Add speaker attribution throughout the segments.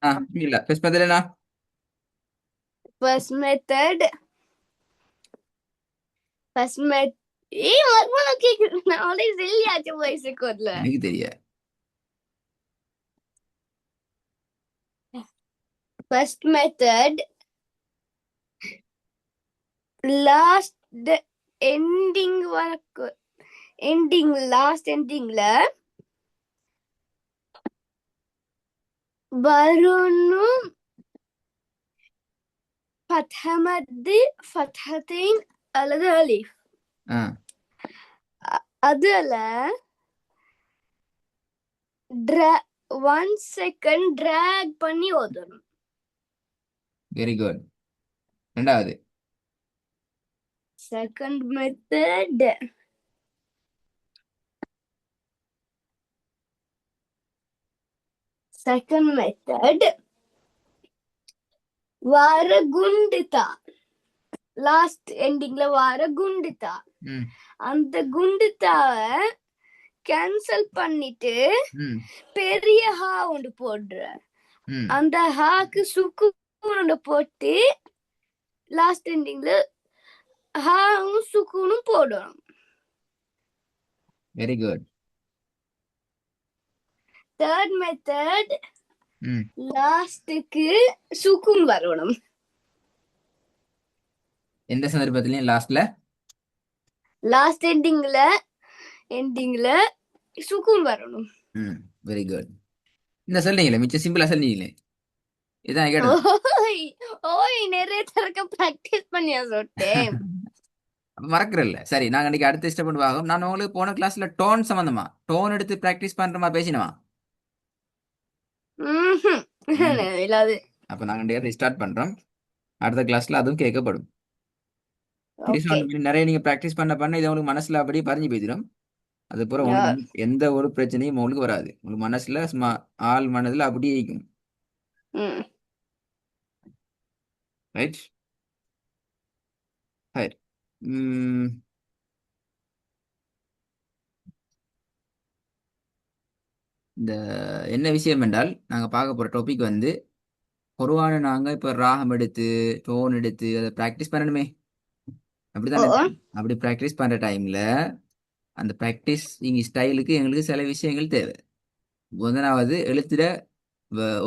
Speaker 1: பிஸ்மில்லா. First method என்ன?
Speaker 2: First method first மெத் ஏய் மர்மம் கேக்குறேன் நான் ஆல்ரெடி சொல்லியாச்சு வாய்ஸ் ரெக்கார்ட்ல.
Speaker 1: எனக்கு தெரிய.
Speaker 2: ஃபர்ஸ்ட் மெத்தட் லாஸ்ட் எண்டிங் வரைக்கும் லாஸ்ட் எண்டிங்ல வரணும் ஃபத்ஹமத்து ஃபத்ஹத்தைன் அல்லது அலிஃப்.
Speaker 1: ஆ
Speaker 2: அதுல 1 செகண்ட் டிராக் பண்ணி ஓதணும்.
Speaker 1: Very good. ரெண்டாவது.
Speaker 2: செகண்ட் மெத்தட் வார குண்டுதா லாஸ்ட் எண்டிங்ல வார குண்டுதா
Speaker 1: ம்
Speaker 2: அந்த குண்டுதாவை கேன்சல் பண்ணிட்டு
Speaker 1: ம்
Speaker 2: பெரிய ஹா ஒன்று போடுற.
Speaker 1: ம்
Speaker 2: அந்த ஹாக்கு சுக்கூன் போட்டு லாஸ்ட் எண்டிங்ல ஹாவும் சுக்கூனும் போடணும்.
Speaker 1: Very good.
Speaker 2: தேர்ட் மெத்தட்
Speaker 1: ம்
Speaker 2: லாஸ்டுக்கு சுக்கூன் வரணும்.
Speaker 1: எந்த சந்தர்ப்பத்திலையும் லாஸ்ட்ல
Speaker 2: லாஸ்ட் எண்டிங்ல சுக்கூன் வரணும்.
Speaker 1: ம் வெரி குட். இந்த சொல்றீங்களே மிச்சம் சிம்பிளா சொல்றீங்களே, இதான் கேட்டது.
Speaker 2: ஓய் ஓய் நிறைய தடவை பிராக்டிஸ் பண்ணியா சொல்லிட்டேன்.
Speaker 1: அப்ப மறக்கறல்ல. சரி, நாங்க இன்னைக்கு அடுத்த ஸ்டெப் வாங்க. நான் உங்களுக்கு போன கிளாஸ்ல டோன் சம்பந்தமா டோன் எடுத்து பிராக்டிஸ் பண்றமா பேசினவா? ம்.
Speaker 2: இல்லாது.
Speaker 1: அப்ப நாங்க டேரக்ட் ஸ்டார்ட் பண்றோம். அடுத்த கிளாஸ்ல அதுவும் கேட்கப்படும்.
Speaker 2: ஓகே.
Speaker 1: நிறைய நீங்க பிராக்டிஸ் பண்ண இது உங்களுக்கு மனசுல அப்படியே பதிஞ்சு போயிடும். அது பிறகு உங்களுக்கு எந்த ஒரு பிரச்சனையும் உங்களுக்கு வராது. உங்களுக்கு மனசுல சும்மா ஆள் மனதுல அப்படியே இருக்கும். ரைட். சரி. இந்த என்ன விஷயம் என்றால் நாங்க பார்க்க போற டாபிக் வந்து பொதுவான நாங்க இப்ப ராகம் எடுத்து டோன் எடுத்து அதை பிராக்டிஸ் பண்ணணுமே. அப்படித்தானே? அப்படி பிராக்டிஸ் பண்ற டைம்ல அந்த பிராக்டிஸிங் ஸ்டைலுக்கு எங்களுக்கு சில விஷயங்கள் தேவை. முதலாவது எழுத்துட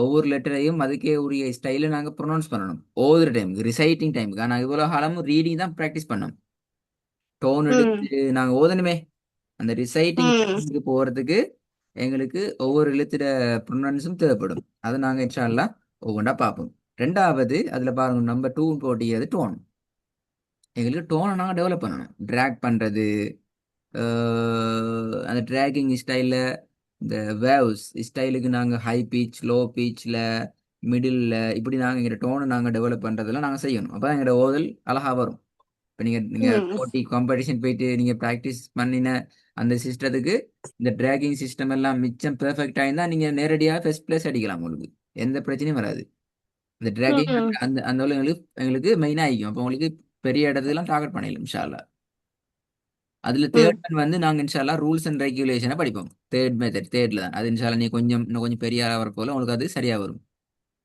Speaker 1: ஒவ்வொரு லெட்டரையும் அதுக்கே உரிய ஸ்டைல நாங்க ப்ரொனவுன்ஸ் பண்ணணும். ஒவ்வொரு டைமுக்கு ரிசைட்டிங் டைமுக்கு. ஆனால் இவ்வளோ காலமும் ரீடிங் தான் ப்ராக்டிஸ் பண்ணோம். டோன் எடுத்து நாங்க ஓதணுமே. அந்த ரிசைட்டிங் போறதுக்கு எங்களுக்கு ஒவ்வொரு எழுத்துட ப்ரொனன்ஸும் தேவைப்படும். அதை நாங்க இன்ஷா அல்லாஹ் ஒவ்வொன்றா பார்ப்போம். ரெண்டாவது அதுல பாருங்க, நம்பர் 2 போட்டியது டோன். எங்களுக்கு டோனை நாங்கள் டெவலப் பண்ணணும். ட்ராக் பண்றது, அந்த ட்ராகிங் ஸ்டைலில் இந்த வேவ்ஸ் ஸ்டைலுக்கு நாங்கள் ஹை பீச் லோ பீச்சில் மிடில் இப்படி நாங்கள் எங்களோட டோனை நாங்கள் டெவலப் பண்ணுறதெல்லாம் நாங்கள் செய்யணும். அப்போ தான் எங்களோட ஓதல் அழகாக வரும். இப்போ நீங்கள் போட்டி காம்படிஷன் போயிட்டு நீங்கள் ப்ராக்டிஸ் பண்ணின அந்த சிஸ்டத்துக்கு இந்த ட்ராகிங் சிஸ்டம் எல்லாம் மிச்சம் பெர்ஃபெக்டாக இருந்தால் நீங்கள் நேரடியாக ஃபர்ஸ்ட் பிளேஸ் அடிக்கலாம். உங்களுக்கு எந்த பிரச்சனையும் வராது. இந்த ட்ராகிங் அந்த அந்த எங்களுக்கு எங்களுக்கு மெயினாக ஆகிக்கும். அப்போ உங்களுக்கு பெரிய இடத்துலாம் டார்கெட் பண்ணிடலாம் இன்ஷா அல்லாஹ். அதுல தேர்ட் ஒன் வந்து நாங்க இன்ஷால்லா ரூல்ஸ் அண்ட் ரெகுலேஷனை படிப்போம். தேர்ட் மெத்தட் தேர்ட்ல தான் அது இன்ஷால்லா நீ இன்னும் கொஞ்சம் பெரிய ஆளா வர போல உங்களுக்கு அது சரியா வரும்.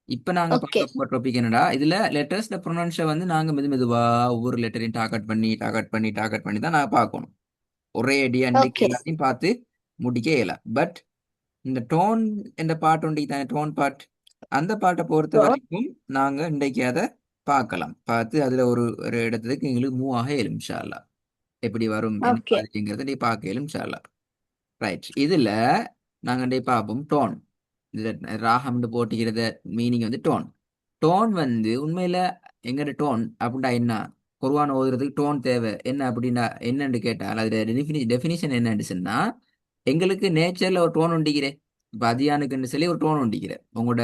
Speaker 1: இப்ப நாங்க பார்க்க போற டாபிக் என்னடா, இதுல லெட்டர்ஸ்ல ப்ரொனன்ஸை வந்து நாங்க மெதுவா ஒவ்வொரு லெட்டரையும் டார்கெட் பண்ணி தான் நாங்க பார்க்கணும். ஒரே அடியா அன்றைக்கு எல்லாத்தையும் பார்த்து முடிக்க இயலாம். பட் இந்த டோன் என்ற பாட்டு உண்டு தானே, டோன் பாட், அந்த பாட்டை பொறுத்த வரைக்கும் நாங்க இன்றைக்கு அதை பார்க்கலாம். பார்த்து அதுல ஒரு ஒரு இடத்துக்கு எங்களுக்கு மூவ் ஆக இயலும் இன்ஷா அல்லாஹ். எப்படி வரும் என்ன மாதிரிங்கிறத நீ பார்க்க இயலும் இன்ஷா அல்லாஹ். ரைட். இதுல நாங்க டே பார்ப்போம் டோன். இதுல ராகம்னு போட்டிக்கிறத மீனிங் வந்து டோன். டோன் வந்து உண்மையில எங்கட டோன் அப்படின்னா என்ன? குர்ஆன் ஓதுறதுக்கு டோன் தேவை என்ன அப்படின்னா என்னன்னு கேட்டால் அதுல டெஃபினிஷன் என்னன்னு சொன்னா, எங்களுக்கு நேச்சர்ல ஒரு டோன் உண்டிக்கிறேன். இப்ப அதியானுக்குன்னு சொல்லி ஒரு டோன் உண்டிக்கிறேன். உங்களோட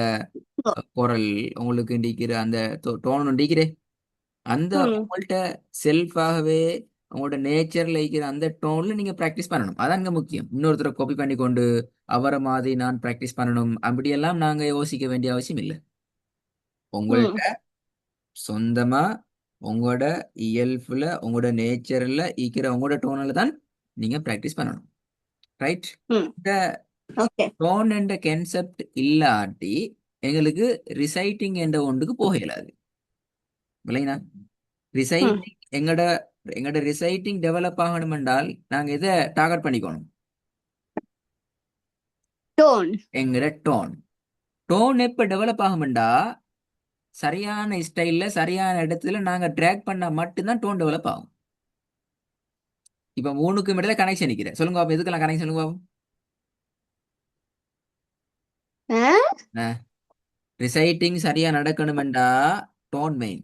Speaker 1: குரல் உங்களுக்கு இண்டிக்கிற அந்த டோன் உண்டிக்கிறேன். அந்த உங்கள்கிட்ட செல்ஃபாகவே உங்களோட நேச்சர்ல இருக்கிற அந்த டோன்ல நீங்க பிராக்டிஸ் பண்ணணும். அதான் இங்க முக்கியம். இன்னொருத்தரை காப்பி பண்ணி கொண்டு அவரை மாதிரி நான் பிராக்டிஸ் பண்ணணும் அப்படியெல்லாம் நாங்க யோசிக்க வேண்டிய அவசியம் இல்லை. உங்கள்கிட்ட சொந்தமா உங்களோட இயல்புல உங்களோட நேச்சர்ல இருக்கிற உங்களோட டோனில் தான் நீங்க பிராக்டிஸ் பண்ணணும். ரைட். இந்த டோன் என்ற கான்செப்ட் இல்லாட்டி எங்களுக்கு ரிசைட்டிங் என்ற ஒன்றுக்கு போக இயலாது. விளங்கினா?
Speaker 2: ம்.
Speaker 1: ரிசைட்டிங் எங்கட எங்கட ரிசைட்டிங் டெவலப் ஆகணும் என்றால் நாங்க எதை டார்கெட் பண்ணிக்கணும்?
Speaker 2: டோன்.
Speaker 1: எங்கட டோன். டோன் எப்ப டெவலப் ஆகும்டா சரியான ஸ்டைல்ல சரியான இடத்துல நாங்க ட்ராக் பண்ணா மட்டும்தான் டோன் டெவலப் ஆகும். இப்ப மூணுக்கு இடையில கனெக்ஷன் நிக்கிறேன் சொல்லுங்க பாப்போம். எதுக்கெல்லாம் கனெக்ஷன் சொல்லுங்க பாப்போம். ரிசைட்டிங் சரியா நடக்கணுமெண்டா டோன் மெயின்.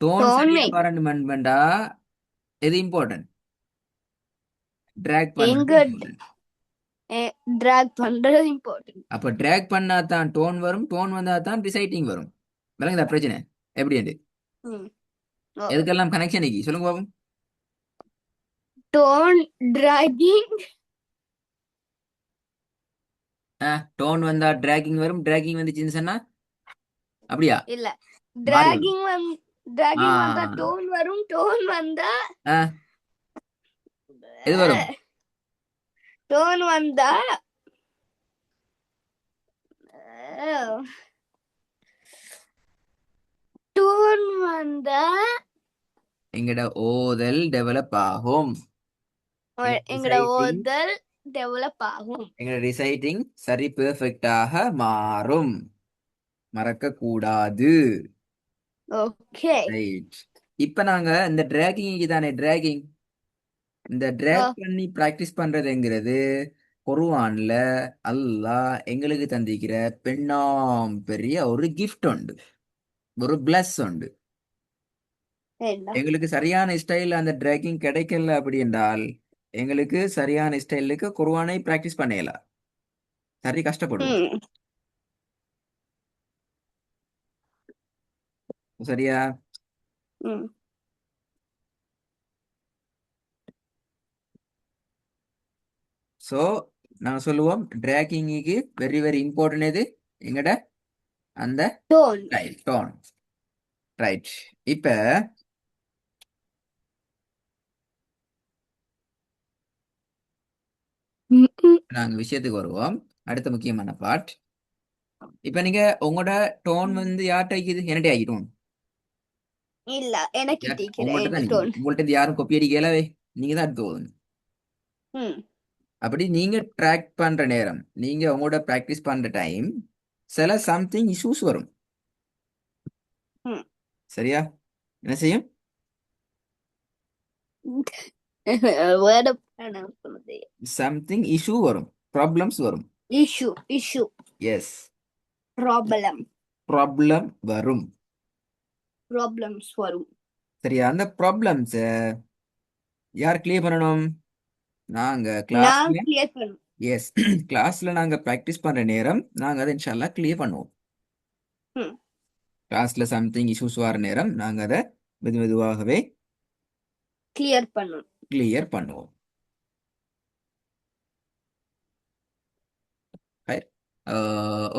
Speaker 1: டோன்
Speaker 2: டோன்
Speaker 1: சரியா
Speaker 2: மெயின்.
Speaker 1: வரணுமெண்டா எது இம்பார்ட்டன்ட்? ட்ராக் பண்றது
Speaker 2: எங்க
Speaker 1: இம்பார்ட்டன்ட்.
Speaker 2: டிராக் பண்றது இம்பார்ட்டன்ட்.
Speaker 1: அப்ப ட்ராக் பண்ணா தான் டோன் வரும், டோன் வந்தா தான் ரிசைட்டிங் வரும். விளங்குதா பிரச்சனை எப்படி? எதுக்கெல்லாம் கனெக்ஷன் நிக்கி சொல்லுங்க பாப்போம்.
Speaker 2: Tone dragging.
Speaker 1: டோன் வந்தா டிராகிங் வரும், டிராகிங் வந்துச்சுன்னு சொன்னா அப்படியா
Speaker 2: இல்ல,
Speaker 1: மாறி வரும்.
Speaker 2: டிராகிங் வந்தா
Speaker 1: ஆ
Speaker 2: டோன் வரும், டோன் வந்தா
Speaker 1: ஆ, எது வரும்?
Speaker 2: டோன் வந்தா டோன் வந்தா
Speaker 1: எங்கட ஓதல் டெவலப் ஆகும்.
Speaker 2: எங்கட
Speaker 1: ரிசைட்டிங்
Speaker 2: ஓதல் டெவலப் ஆகும்.
Speaker 1: எங்கட ரிசைட்டிங் சரி பெர்ஃபெக்டாக மாறும். மறக்க கூடாது.
Speaker 2: ஓகே.
Speaker 1: ரைட். இப்ப நாங்க இந்த டிராகிங் தானே டிராகிங் இந்த டிராக் பண்ணி பிராக்டிஸ் பண்றதுங்கிறது குர்ஆன்ல அல்லாஹ் எங்களுக்கு தந்திக்கிற பெண்ணாம் பெரிய ஒரு கிஃப்ட் உண்டு, ஒரு பிளஸ் உண்டு. எங்களுக்கு சரியான ஸ்டைல் அந்த டிராகிங் கிடைக்கல அப்படி என்றால் எங்களுக்கு சரியான ஸ்டைலுக்கு குர்ஆனை பிராக்டிஸ் பண்ணலாம். சரி கஷ்டப்படுவோம். சரியா? ஸோ நாங்க சொல்லுவோம் டிராகிங்க்கு வெரி வெரி இம்பார்ட்டன்ட் எது? எங்கட அந்த
Speaker 2: டோன்.
Speaker 1: Style tone. ரைட். இப்ப நாங்க விஷயத்துக்கு வருவோம். அடுத்த முக்கியமான பார்ட். இப்ப நீங்க உங்களோட டோன் வந்து யார்கிட்ட ஆகிக்குது? என்னட்டே ஆகிட்டோம்.
Speaker 2: இல்ல, எனக்கு
Speaker 1: உங்கள்கிட்ட தான்
Speaker 2: டோன்.
Speaker 1: உங்கள்கிட்ட இருந்து யாரும் கொப்பி அடிக்கலவே. நீங்க தான் எடுத்து போகணும். அப்படி நீங்க ட்ராக் பண்ற நேரம், நீங்க உங்களோட ப்ராக்டிஸ் பண்ற டைம் சில சம்திங் இஷ்யூஸ் வரும். சரியா? என்ன செய்யும்? சம்திங் இஷ்யூ வரும், ப்ராப்ளம்ஸ் வரும்.
Speaker 2: இஷ்யூ
Speaker 1: எஸ்,
Speaker 2: ப்ராப்ளம்
Speaker 1: வரும்.
Speaker 2: ப்ராப்ளம்ஸ் வரும்.
Speaker 1: சரியா? அந்த ப்ராப்ளம்ஸ் யார் கிளியர் பண்ணணும்? நாங்க
Speaker 2: நான்
Speaker 1: கிளாஸ்ல.
Speaker 2: கிளியர் பண்ணும்.
Speaker 1: எஸ், கிளாஸ்ல நாங்க ப்ராக்டிஸ் பண்ற நேரம் நாங்க அதை இன்ஷால்லா கிளியர் பண்ணுவோம். கிளாஸ்ல சம்திங் இஷ்யூஸ் வர நேரம் நாங்க அதை மெதுவாகவே கிளியர் பண்ணுவோம்.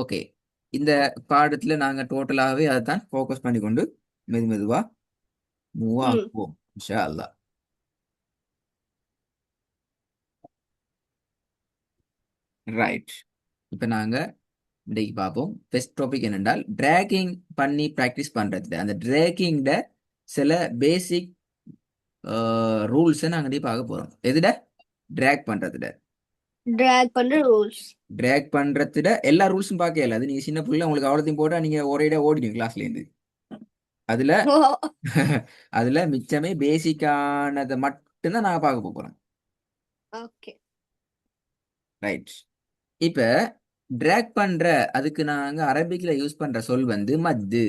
Speaker 1: ஓகே. இந்த பாடத்துல நாங்க டோட்டலாகவே அதை தான் ஃபோக்கஸ் பண்ணி கொண்டு மெதுவா மூவ் ஆகுவோம் இன்ஷா அல்லாஹ். ரைட். இப்ப நாங்க இன்றைக்கு பார்ப்போம். ஃபர்ஸ்ட் டாபிக் என்னென்றால் டிராகிங் பண்ணி ப்ராக்டிஸ் பண்றது. அந்த டிராகிங்ட சில பேசிக் ரூல்ஸை நாங்கள் இன்றைக்கு பார்க்க போறோம். எதுட? டிராக் பண்றதுட.
Speaker 2: டிராக் பண்ற ரூல்ஸ்.
Speaker 1: டிராக் பண்றதுட எல்லா ரூல்ஸும் பார்க்க இயலாது. நீங்க சின்ன பிள்ளை உங்களுக்கு அவ்வளோத்தையும் போட்டா நீங்க ஒரேடா ஓடிடுவீங்க கிளாஸ்ல இருந்து. அதுல அதுல மிச்சமே பேசிக்கானதை மட்டும்தான் நாங்க பார்க்க போறோம்.
Speaker 2: ஓகே.
Speaker 1: ரைட். இப்ப டிராக் பண்ற அதுக்கு நாங்க அரபிக்ல யூஸ் பண்ற சொல் வந்து மத்து.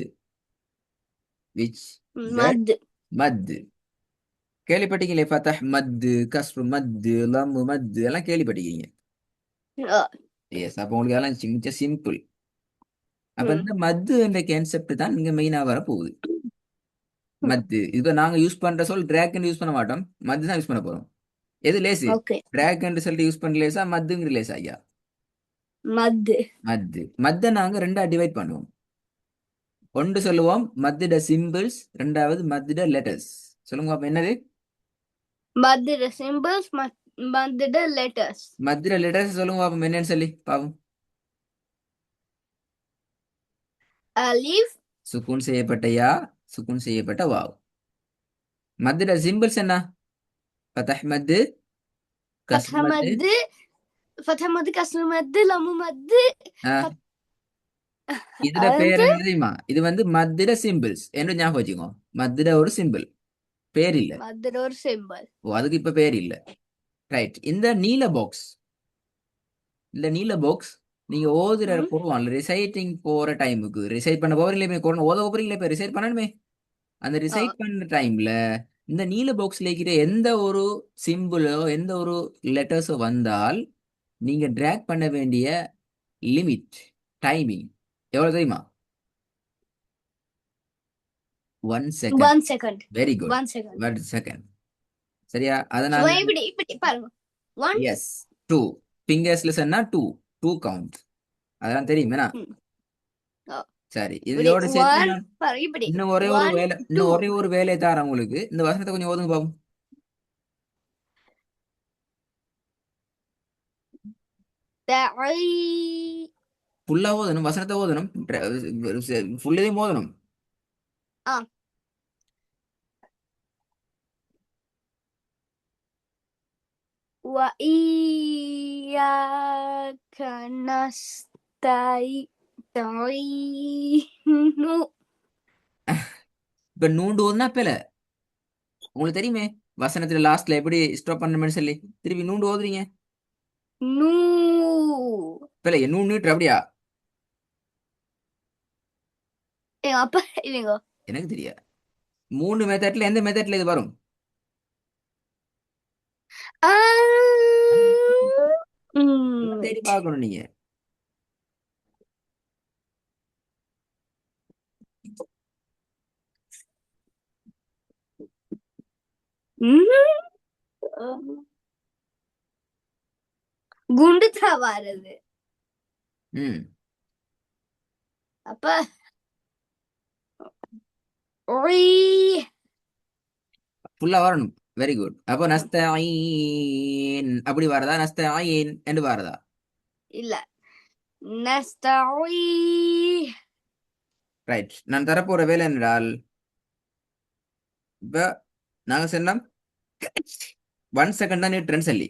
Speaker 1: விச் மத்து. கேள்விப்பட்டீங்களே? ஃபதஹ் மத்து, கஸ்ரு மத்து, லம்மு மத்து எல்லாம் கேள்விப்பட்டீங்க. எஸ். அப்போ உங்களுக்கு எல்லாம் மிச்சம் சிம்பிள். அப்ப இந்த மத்து என்ற கான்செப்ட் தான் இங்க மெயினா வர போகுது. மத்து இப்ப நாங்க யூஸ் பண்ற சொல் டிராக் யூஸ் பண்ண மாட்டோம், மத்து தான் யூஸ் பண்ண போறோம். எது லேசு? டிராக் சொல்லிட்டு யூஸ் பண்ண லேசா, மத்துங்கிற லேசா? ஐயா, மத்தை நாங்க ரெண்டா டிவைட் பண்ணுவோம். ஒன்று சொல்லுவோம் மத்திட சிம்பிள்ஸ், ரெண்டாவது மத்திட லெட்டர்ஸ். சொல்லுங்க அப்ப என்னது?
Speaker 2: மத்திட சிம்பிள்ஸ், மத்திட லெட்டர்ஸ்.
Speaker 1: மத்திட லெட்டர்ஸ் சொல்லுங்க பாப்போம் என்னன்னு சொல்லி பாப்போம்.
Speaker 2: அலிஃப்
Speaker 1: சுக்கூன் செய்யப்பட்ட யா, சுக்கூன் செய்யப்பட்ட வாவ். மத்தோட சிம்பிள்ஸ் என்ன? ஃபதஹ் மத்து, கஸ்ர்
Speaker 2: ஃபத்ஹ
Speaker 1: மத்து.
Speaker 2: மத்து ஃபத்ஹ மத்து கஸ்ர் மத்து லம்மு மத்து
Speaker 1: ஆ, இதுல
Speaker 2: அது
Speaker 1: பேர்
Speaker 2: வந்து
Speaker 1: என்ன தெரியுமா? இது வந்து மத்திட சிம்பிள்ஸ் என்று ஞாபகம் வச்சுக்கோ. மத்திட ஒரு சிம்பிள், பேர் இல்ல.
Speaker 2: மத்தோட ஒரு சிம்பிள்.
Speaker 1: ஓ, அதுக்கு இப்ப பேர் இல்ல. ரைட். இந்த நீல பாக்ஸ், இந்த நீல பாக்ஸ் நீங்க ஓதுற
Speaker 2: ம்
Speaker 1: போடுவாங்க ரிசைட்டிங் போற டைமுக்கு, ரிசைட் பண்ண போறீங்களே, இப்ப கொரோனா ஓத போறீங்களே, இப்ப ரிசைட் பண்ணணுமே. அந்த
Speaker 2: ஆ
Speaker 1: ரிசைட் பண்ண டைம்ல இந்த நீல பாக்ஸ்ல இருக்கிற எந்த ஒரு சிம்பிளோ எந்த ஒரு லெட்டர்ஸோ வந்தால் நீங்க டிராக் பண்ண வேண்டிய லிமிட், டைமிங் எவ்வளவு தெரியுமா? 1 second.
Speaker 2: 1 second.
Speaker 1: Very good.
Speaker 2: 1 second.
Speaker 1: 1 second. சரியா?
Speaker 2: சும்மா
Speaker 1: அதனால
Speaker 2: இப்படி இப்படி பாருங்க. 1.
Speaker 1: எஸ், 2 ஃபிங்கர்ஸ்ல சொன்னா 2 கவுண்ட். அதெல்லாம் தெரியுமேனா?
Speaker 2: ம் ஆ
Speaker 1: சரி,
Speaker 2: இப்படி
Speaker 1: இதோட சேர்த்து
Speaker 2: 1
Speaker 1: நான்
Speaker 2: பாருங்க இப்படி
Speaker 1: இன்னும் ஒரே ஒரு
Speaker 2: 1
Speaker 1: வேலை,
Speaker 2: 2
Speaker 1: இன்னும் ஒரே ஒரு வேலையை தரேன் உங்களுக்கு. இந்த வசனத்தை கொஞ்சம் ஓதுங்க பாப்போம்.
Speaker 2: தஐ
Speaker 1: ஃபுல்லா ஓதணும், வசனத்தை ஓதணும், ஃபுல்லதையும் ஓதணும்.
Speaker 2: ஆ وإياك نستعين.
Speaker 1: இப்ப நூண்டு ஓதுனா பில உங்களுக்கு தெரியுமே, வசனத்துல லாஸ்ட்ல எப்படி ஸ்டாப் பண்ணணும்னு சொல்லி திருப்பி நூண்டு ஓதுறீங்க.
Speaker 2: நூ
Speaker 1: பில நூண்டு அப்படியா?
Speaker 2: எங்க அப்பா இல்லைங்க.
Speaker 1: எனக்கு தெரியாது. 3 மெத்தட்ல எந்த மெத்தட்ல இது வரும்?
Speaker 2: ஆ
Speaker 1: தேடி பார்க்கணும் நீங்க.
Speaker 2: குண்டு தான் வருது.
Speaker 1: ம்
Speaker 2: அப்ப ஒய்
Speaker 1: ஃபுல்லா வரணும். Very good. அப்போ நஸ்தஈன் அப்படி வரதா, நஸ்தஈன் என்று வரதா?
Speaker 2: இல்ல நஸ்தஈ.
Speaker 1: ரைட். நான் தரப்போற வேலை என்றால், இப்ப நாங்க சொன்னோம் 1 செகண்ட் தான் நீட்டுறேன்னு சொல்லி,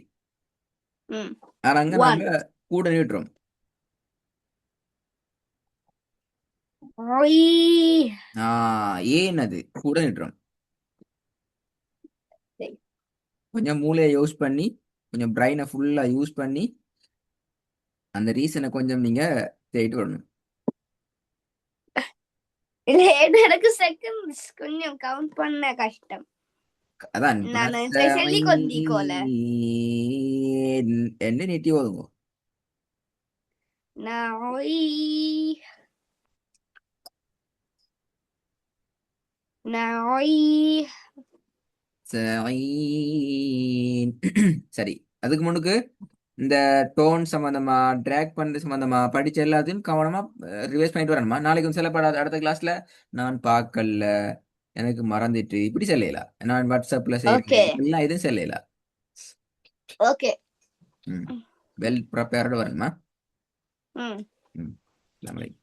Speaker 2: ம்
Speaker 1: ஆனா அங்க
Speaker 2: 1
Speaker 1: நாங்க கூட நீட்டுறோம்.
Speaker 2: ஒய்
Speaker 1: ஏன் அது கூட நீட்டுறோம்? கொஞ்சம் மூளையை யூஸ் பண்ணி, கொஞ்சம் பிரைனை ஃபுல்லா யூஸ் பண்ணி அந்த ரீசனை கொஞ்சம் நீங்க தேடிட்டு வரணும்.
Speaker 2: இல்ல எனக்கு செகண்ட்ஸ் கொஞ்சம் கவுண்ட் பண்ண கஷ்டம்.
Speaker 1: அதான் இப்ப
Speaker 2: நான் சொல்லி கொண்டிக்கோல.
Speaker 1: என்ன நீட்டி ஓதுங்க.
Speaker 2: நொய் நொய்
Speaker 1: சஈன். சரி, அதுக்கு முன்னுக்கு இந்த டோன் சம்பந்தமா, ட்ராக் பண்றது சம்பந்தமா படிச்ச எல்லாத்தையும் கவனமா ரிவைஸ் பண்ணிட்டு வரணுமா. நாளைக்கு வந்து சொல்லப்படாது அடுத்த கிளாஸ்ல நான் பார்க்கல, எனக்கு மறந்துட்டு இப்படி சொல்லலாம், நான் வாட்ஸ்அப்ல
Speaker 2: ஓகே
Speaker 1: செய்யறேன், இப்படிலாம் எதுவும் சொல்லலாம்.
Speaker 2: ஓகே.
Speaker 1: ம் வெல் ப்ரிப்பேர்டு வரணுமா.
Speaker 2: ம்
Speaker 1: ம் அஸ்ஸலாமு அலைக்கும்.